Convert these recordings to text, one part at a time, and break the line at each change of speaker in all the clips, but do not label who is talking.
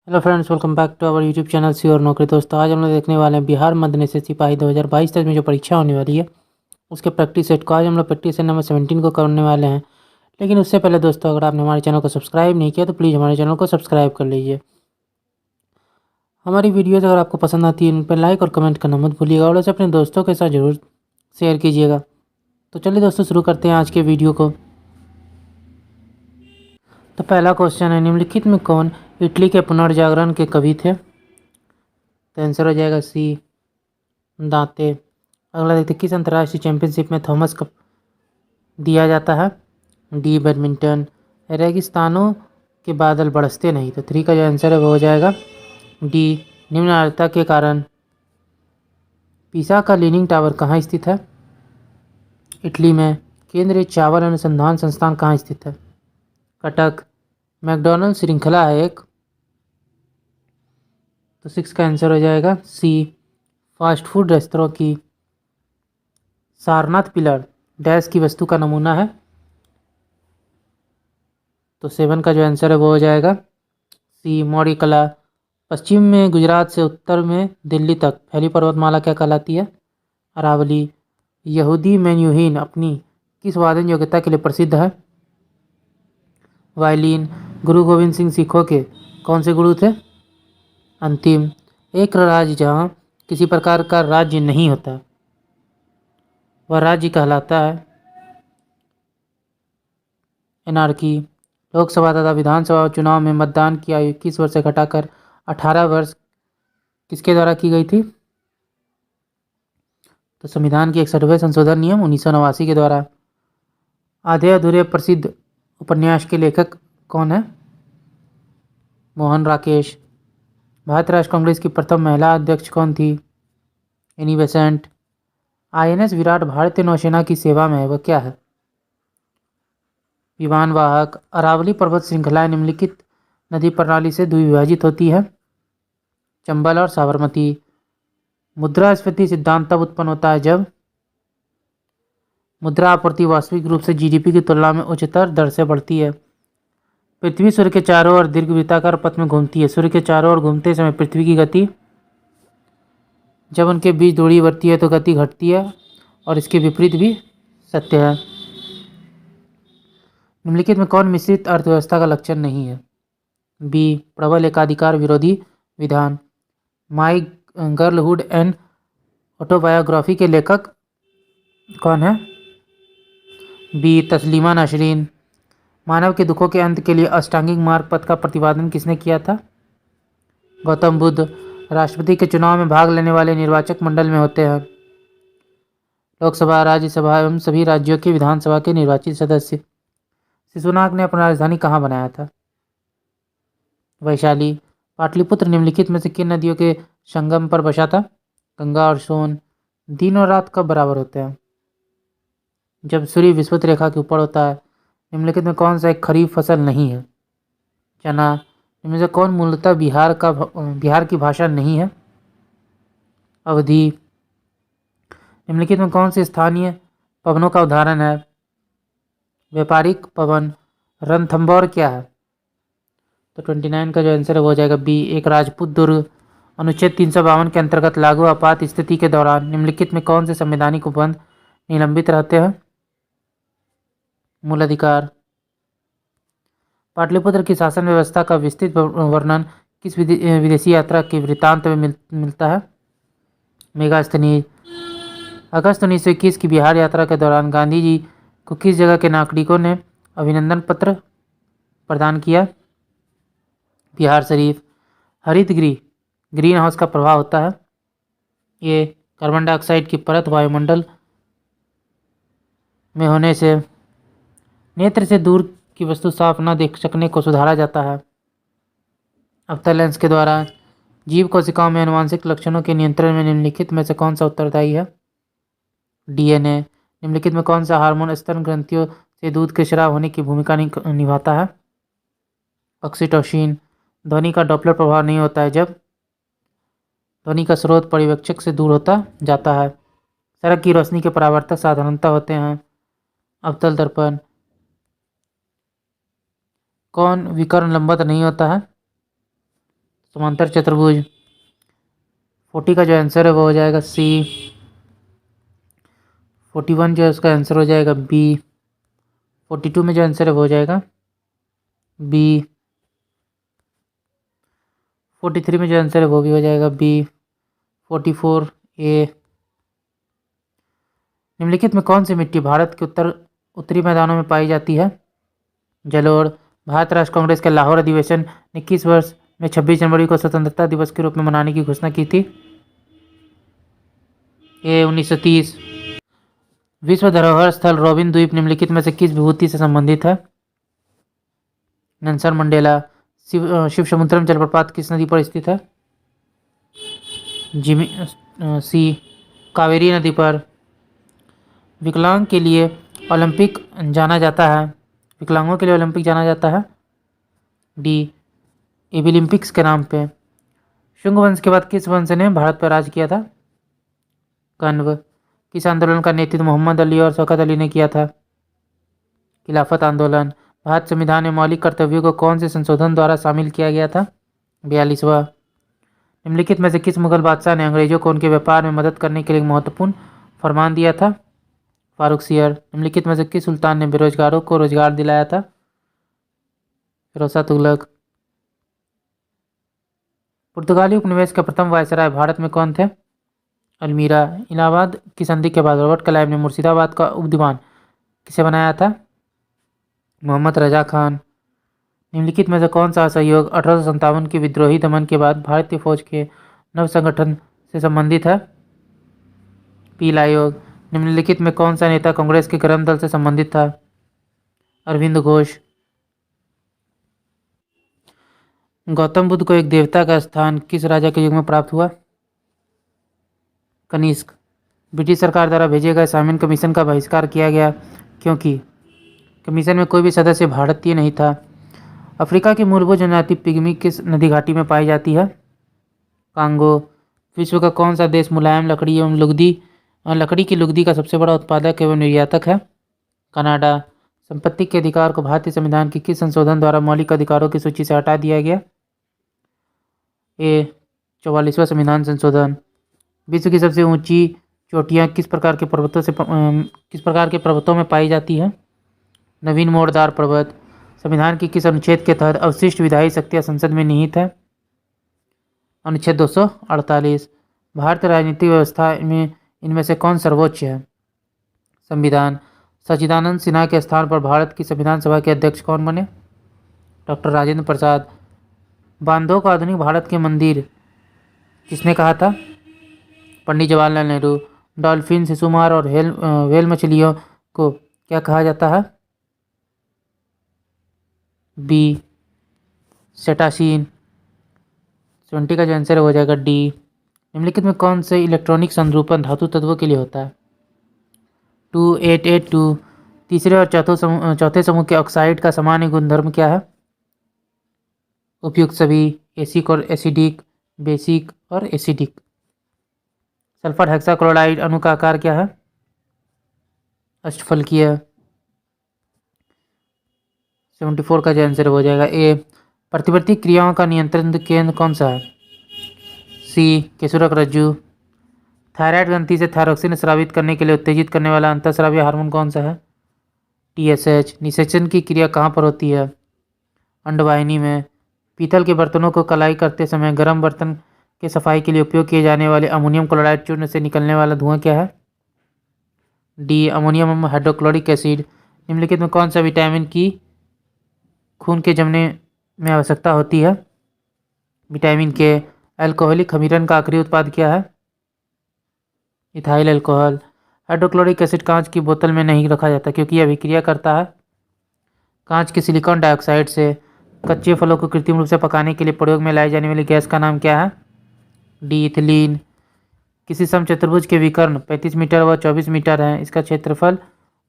Hello friends, welcome back to our YouTube channel सी और नौकरी। दोस्तों, आज हम लोग देखने वाले हैं बिहार मद्य निषेध सिपाही 2022 तक में जो परीक्षा होने वाली है उसके प्रैक्टिस सेट को। आज हम लोग प्रैक्टिस सेट नंबर 17 को करने वाले हैं। लेकिन उससे पहले दोस्तों, अगर आपने हमारे चैनल को सब्सक्राइब नहीं किया तो प्लीज़ हमारे चैनल को सब्सक्राइब कर लीजिए। हमारी वीडियोज़ अगर आपको पसंद आती है उन पर लाइक और कमेंट करना मत भूलिएगा और उसे अपने दोस्तों के साथ ज़रूर शेयर कीजिएगा। तो चलिए दोस्तों, शुरू करते हैं आज के वीडियो को। तो पहला क्वेश्चन है, निम्नलिखित में कौन इटली के पुनर्जागरण के कवि थे? तो आंसर हो जाएगा सी, दांते। अगला देखते हैं, किस अंतर्राष्ट्रीय चैंपियनशिप में थॉमस कप दिया जाता है? D, badminton. रेगिस्तानों के बादल बरसते नहीं, तो 3 का जो आंसर है वो हो जाएगा डी, निम्न आर्द्रता के कारण। पीसा का लीनिंग टावर कहाँ स्थित है? इटली में। केंद्रीय चावल अनुसंधान संस्थान कहाँ स्थित है? कटक। मैकडॉनल्ड श्रृंखला है एक, तो 6 का आंसर हो जाएगा सी, फास्ट फूड रेस्तरां की। सारनाथ पिलर डैश की वस्तु का नमूना है, तो 7 का जो आंसर है वो हो जाएगा सी, मौर्य कला। पश्चिम में गुजरात से उत्तर में दिल्ली तक फैली पर्वतमाला क्या कहलाती है? अरावली। यहूदी मेन्यूहीन अपनी किस वादन योग्यता के लिए प्रसिद्ध है? वायलिन। गुरु गोविंद सिंह सिखों के कौन से गुरु थे? अंतिम। एक राज्य जहाँ किसी प्रकार का राज्य नहीं होता वह राज्य कहलाता है एनार्की। लोकसभा तथा विधानसभा चुनाव में मतदान की आयु 21 वर्ष से घटाकर 18 वर्ष किसके द्वारा की गई थी? तो संविधान की 61वें संशोधन नियम 1989 के द्वारा। आधे अधूरे प्रसिद्ध उपन्यास के लेखक कौन है? मोहन राकेश। भारतीय राष्ट्रीय कांग्रेस की प्रथम महिला अध्यक्ष कौन थी? Annie Besant. आईएनएस विराट भारतीय नौसेना की सेवा में है, वह क्या है? विमान वाहक। अरावली पर्वत श्रृंखलाएं निम्नलिखित नदी प्रणाली से द्विविभाजित होती है? चंबल और साबरमती। मुद्रास्फीति सिद्धांत तब उत्पन्न होता है जब मुद्रा आपूर्ति वास्तविक रूप से जीडीपी की तुलना में उच्चतर दर से बढ़ती है। पृथ्वी सूर्य के चारों ओर दीर्घवृत्ताकार पथ में घूमती है। सूर्य के चारों ओर घूमते समय पृथ्वी की गति जब उनके बीच दूरी बढ़ती है तो गति घटती है, और इसके विपरीत भी सत्य है। निम्नलिखित में कौन मिश्रित अर्थव्यवस्था का लक्षण नहीं है? बी, प्रबल एकाधिकार विरोधी विधान। माई गर्लहुड एंड ऑटोबायोग्राफी के लेखक कौन है? बी, तस्लीमा नसरीन। मानव के दुखों के अंत के लिए अष्टांगिक मार्ग पथ का प्रतिपादन किसने किया था? गौतम बुद्ध। राष्ट्रपति के चुनाव में भाग लेने वाले निर्वाचक मंडल में होते हैं लोकसभा, राज्यसभा एवं सभी राज्यों के विधानसभा के निर्वाचित सदस्य। शिशुनाग ने अपना राजधानी कहाँ बनाया था? वैशाली। पाटलिपुत्र निम्नलिखित में से किन नदियों के संगम पर बसा था? गंगा और सोन। दिन और रात कब बराबर होते हैं? जब सूर्य विषुवत रेखा के ऊपर होता है। निम्नलिखित में कौन सा एक खरीफ फसल नहीं है? चना। इनमें से कौन मूलतः बिहार की भाषा नहीं है? अवधी। निम्नलिखित में कौन से स्थानीय पवनों का उदाहरण है? व्यापारिक पवन। रणथंभौर क्या है? तो 29 का जो आंसर है वो हो जाएगा बी, एक राजपूत दुर्ग। अनुच्छेद 352 के अंतर्गत लागू आपात स्थिति के दौरान निम्नलिखित में कौन से संवैधानिक उपबंध निलंबित रहते हैं? मूल अधिकार। पाटलिपुत्र की शासन व्यवस्था का विस्तृत वर्णन किस विदेशी यात्रा के वृत्तांत में मिलता है? मेगास्थनीज। अगस्त 1921 की बिहार यात्रा के दौरान गांधी जी को किस जगह के नागरिकों ने अभिनंदन पत्र प्रदान किया? बिहार शरीफ। हरित गृह ग्रीन हाउस का प्रभाव होता है? ये कार्बन डाइऑक्साइड की परत वायुमंडल में होने से नेत्र से दूर की वस्तु साफ न देख सकने को सुधारा जाता है। अवतल लेंस के द्वारा जीव कोशिकाओं में आनुवांशिक लक्षणों के नियंत्रण में निम्नलिखित में से कौन सा उत्तरदायी है? डीएनए। निम्नलिखित में कौन सा हार्मोन स्तन ग्रंथियों से दूध के स्राव होने की भूमिका निभाता है? ऑक्सीटोसिन। ध्वनि का डॉपलर प्रभाव नहीं होता है जब ध्वनि का स्रोत पर्यवेक्षक से दूर होता जाता है। सड़क की रोशनी के परावर्तक साधारणतः होते हैं अवतल दर्पण। कौन विकर्ण लंबवत नहीं होता है? समांतर चतुर्भुज। 40 का जो आंसर है वो हो जाएगा सी। 41 जो है उसका आंसर हो जाएगा बी। 42 में जो आंसर है वो हो जाएगा बी। 43 में जो आंसर है वो भी हो जाएगा बी। 44 ए। निम्नलिखित में कौन सी मिट्टी भारत के उत्तरी मैदानों में पाई जाती है? जलोढ़। भारत राष्ट्र कांग्रेस के लाहौर अधिवेशन ने किस वर्ष में 26 जनवरी को स्वतंत्रता दिवस के रूप में मनाने की घोषणा की थी? ए 1930। विश्व धरोहर स्थल रॉबिन द्वीप निम्नलिखित में से किस विभूति से संबंधित है? Nelson Mandela. शिव समुद्रम जलप्रपात किस नदी पर स्थित है? जिमी सी कावेरी नदी पर। विकलांग के लिए ओलंपिक जाना जाता है, विकलांगों के लिए ओलंपिक जाना जाता है डी एबिलिम्पिक्स के नाम पे। शुंग वंश के बाद किस वंश ने भारत पर राज किया था? कण्व। किस आंदोलन का नेतृत्व मोहम्मद अली और शौकत अली ने किया था? खिलाफत आंदोलन। भारत संविधान में मौलिक कर्तव्यों को कौन से संशोधन द्वारा शामिल किया गया था? 42वां। निम्नलिखित में से किस मुगल बादशाह ने अंग्रेजों को उनके व्यापार में मदद करने के लिए महत्वपूर्ण फरमान दिया था? फारुखसियर। निम्नलिखित में से किस सुल्तान ने बेरोजगारों को रोजगार दिलाया था? फिरोज तुगलक। पुर्तगाली उपनिवेश के प्रथम वायसराय भारत में कौन थे? अल्मीरा। इलाहाबाद की संधि के बाद रॉबर्ट क्लाइव ने मुर्शिदाबाद का उपदीवान किसे बनाया था? मोहम्मद रजा खान। निम्नलिखित में से कौन सा सहयोग 1857 के विद्रोही दमन के बाद भारतीय फौज के नव संगठन से संबंधित है? पील आयोग। निम्नलिखित में कौन सा नेता कांग्रेस के गर्म दल से संबंधित था? अरविंद घोष। गौतम बुद्ध को एक देवता का स्थान किस राजा के युग में प्राप्त हुआ? कनिष्क। ब्रिटिश सरकार द्वारा भेजे गए साइमन कमीशन का बहिष्कार किया गया क्योंकि कमीशन में कोई भी सदस्य भारतीय नहीं था। अफ्रीका की मूलभूत जनजाति पिग्मी किस नदी घाटी में पाई जाती है? कांगो। विश्व का कौन सा देश मुलायम लकड़ी एवं लकड़ी की लुगदी का सबसे बड़ा उत्पादक एवं निर्यातक है? कनाडा। संपत्ति के अधिकार को भारतीय संविधान के किस संशोधन द्वारा मौलिक अधिकारों की सूची से हटा दिया गया? ए 44वां संविधान संशोधन। विश्व की सबसे ऊंची चोटियां किस प्रकार के पर्वतों में पाई जाती है? नवीन मोड़दार पर्वत। संविधान के किस अनुच्छेद के तहत अवशिष्ट विधायी शक्तियां संसद में निहित है? अनुच्छेद 248। भारतीय राजनीतिक व्यवस्था में इनमें से कौन सर्वोच्च है? संविधान। सच्चिदानंद सिन्हा के स्थान पर भारत की संविधान सभा के अध्यक्ष कौन बने? डॉक्टर राजेंद्र प्रसाद। बांधों का आधुनिक भारत के मंदिर किसने कहा था? पंडित जवाहरलाल नेहरू। डॉल्फिन, शिशुमार और व्हेल मछलियों को क्या कहा जाता है? बी सेटासीन। 20 का जो आंसर हो जाएगा डी। निम्नलिखित में कौन से इलेक्ट्रॉनिक संरूपण धातु तत्वों के लिए होता है? 2882। तीसरे और चौथे समूह के ऑक्साइड का सामान्य गुणधर्म क्या है? उपयुक्त सभी, एसिक और एसिडिक, बेसिक और एसिडिक। सल्फर हेक्साक्लोराइड अणु का आकार क्या है? अष्टफलकीय। 74 का जो आंसर हो जाएगा ए। प्रतिवर्ती क्रियाओं का नियंत्रण केंद्र कौन सा है? सी केशुरक रज्जु। थायराइड ग्रंथि से थायरोक्सिन स्रावित करने के लिए उत्तेजित करने वाला अंतःस्रावी हार्मोन कौन सा है? TSH। निषेचन की क्रिया कहाँ पर होती है? अंडवाहिनी में। पीतल के बर्तनों को कलाई करते समय गर्म बर्तन के सफाई के लिए उपयोग किए जाने वाले अमोनियम क्लोराइड चूर्ण से निकलने वाला धुआं क्या है? D ammonium hydrochloric acid. निम्नलिखित में कौन सा विटामिन की खून के जमने में आवश्यकता होती है? विटामिन के। अल्कोहलिक खमीरन का आखिरी उत्पाद क्या है? Ethyl alcohol. हाइड्रोक्लोरिक एसिड कांच की बोतल में नहीं रखा जाता क्योंकि यह अभिक्रिया करता है कांच के सिलिकॉन डाइऑक्साइड से। कच्चे फलों को कृत्रिम रूप से पकाने के लिए प्रयोग में लाई जाने वाली गैस का नाम क्या है? D ethylene. किसी समचतुर्भुज के विकर्ण 35 मीटर व 24 मीटर है, इसका क्षेत्रफल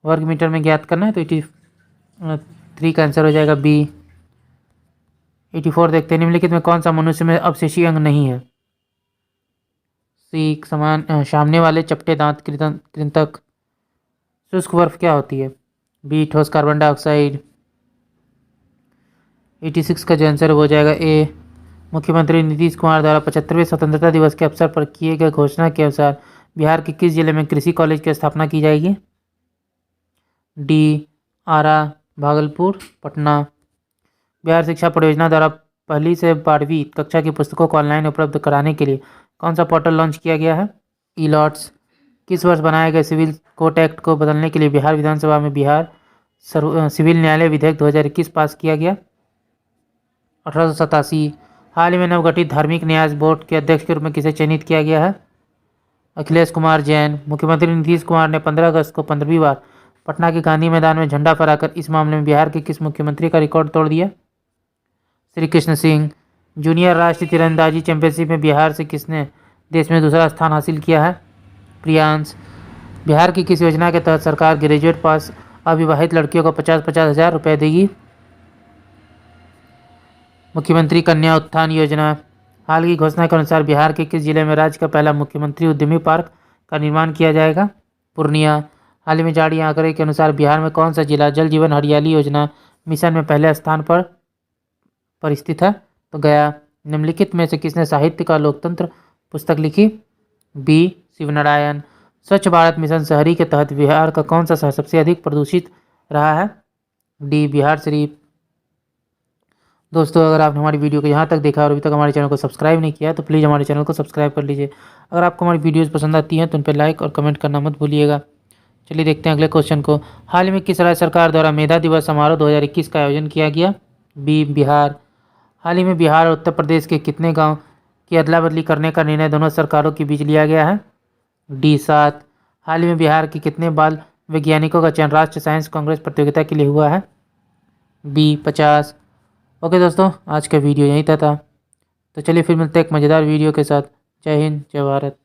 वर्ग मीटर में ज्ञात करना है, तो 83 का आंसर हो जाएगा बी। 84 देखते हैं। निम्नलिखित में कौन सा मनुष्य में अवशेषी अंग नहीं है? सी समान सामने वाले चपटे दांत कृंतक। शुष्क बर्फ क्या होती है? बी ठोस कार्बन डाइऑक्साइड। 86 का जो आंसर हो जाएगा ए मुख्यमंत्री नीतीश कुमार द्वारा 75वें स्वतंत्रता दिवस के अवसर पर किए गए घोषणा के अनुसार बिहार के किस जिले में कृषि कॉलेज की स्थापना की जाएगी? डी. आरा, भागलपुर, पटना। बिहार शिक्षा परियोजना द्वारा 1ली से 12वीं कक्षा की पुस्तकों को ऑनलाइन उपलब्ध कराने के लिए कौन सा पोर्टल लॉन्च किया गया है? ई-लॉट्स। किस वर्ष बनाए गए सिविल कोर्ट एक्ट को बदलने के लिए बिहार विधानसभा में बिहार सिविल न्यायालय विधेयक 2021 पास किया गया? 1887। हाल ही में नवगठित धार्मिक न्यास बोर्ड के अध्यक्ष के रूप में किसे चयनित किया गया है? अखिलेश कुमार जैन। मुख्यमंत्री नीतीश कुमार ने 15 अगस्त को 15वीं बार पटना के गांधी मैदान में झंडा फहराकर इस मामले में बिहार के किस मुख्यमंत्री का रिकॉर्ड तोड़ दिया? श्री कृष्ण सिंह। जूनियर राष्ट्रीय तीरंदाजी चैंपियनशिप में बिहार से किसने देश में दूसरा स्थान हासिल किया है? प्रियांश। बिहार की किस योजना के तहत सरकार ग्रेजुएट पास अविवाहित लड़कियों को 50-50 हज़ार रुपये देगी? मुख्यमंत्री कन्या उत्थान योजना। हाल की घोषणा के अनुसार बिहार के किस जिले में राज्य का पहला मुख्यमंत्री उद्यमी पार्क का निर्माण किया जाएगा? पूर्णिया। हाल ही में जारी आंकड़े के अनुसार बिहार में कौन सा जिला जल जीवन हरियाली योजना मिशन में पहले स्थान पर स्थित है? तो गया। निम्नलिखित में से किसने साहित्य का लोकतंत्र पुस्तक लिखी? बी. शिवनारायण। स्वच्छ भारत मिशन शहरी के तहत बिहार का कौन सा शहर सबसे अधिक प्रदूषित रहा है? डी. बिहार शरीफ। दोस्तों, अगर आपने हमारी वीडियो को यहाँ तक देखा और अभी तक हमारे चैनल को सब्सक्राइब नहीं किया तो प्लीज़ हमारे चैनल को सब्सक्राइब कर लीजिए। अगर आपको हमारी वीडियोज़ पसंद आती हैं तो उन पर लाइक और कमेंट करना मत भूलिएगा। चलिए देखते हैं अगले क्वेश्चन को। हाल ही में किस राज्य सरकार द्वारा मेधा दिवस समारोह 2021 का आयोजन किया गया? बी. बिहार। हाल ही में बिहार और उत्तर प्रदेश के कितने गांव की अदला बदली करने का निर्णय दोनों सरकारों के बीच लिया गया है? डी. 7। हाल ही में बिहार के कितने बाल वैज्ञानिकों का चयन राष्ट्रीय साइंस कांग्रेस प्रतियोगिता के लिए हुआ है? बी. 50। ओके दोस्तों, आज का वीडियो यहीं तक था। तो चलिए फिर मिलते हैं एक मज़ेदार वीडियो के साथ। जय हिंद, जय भारत।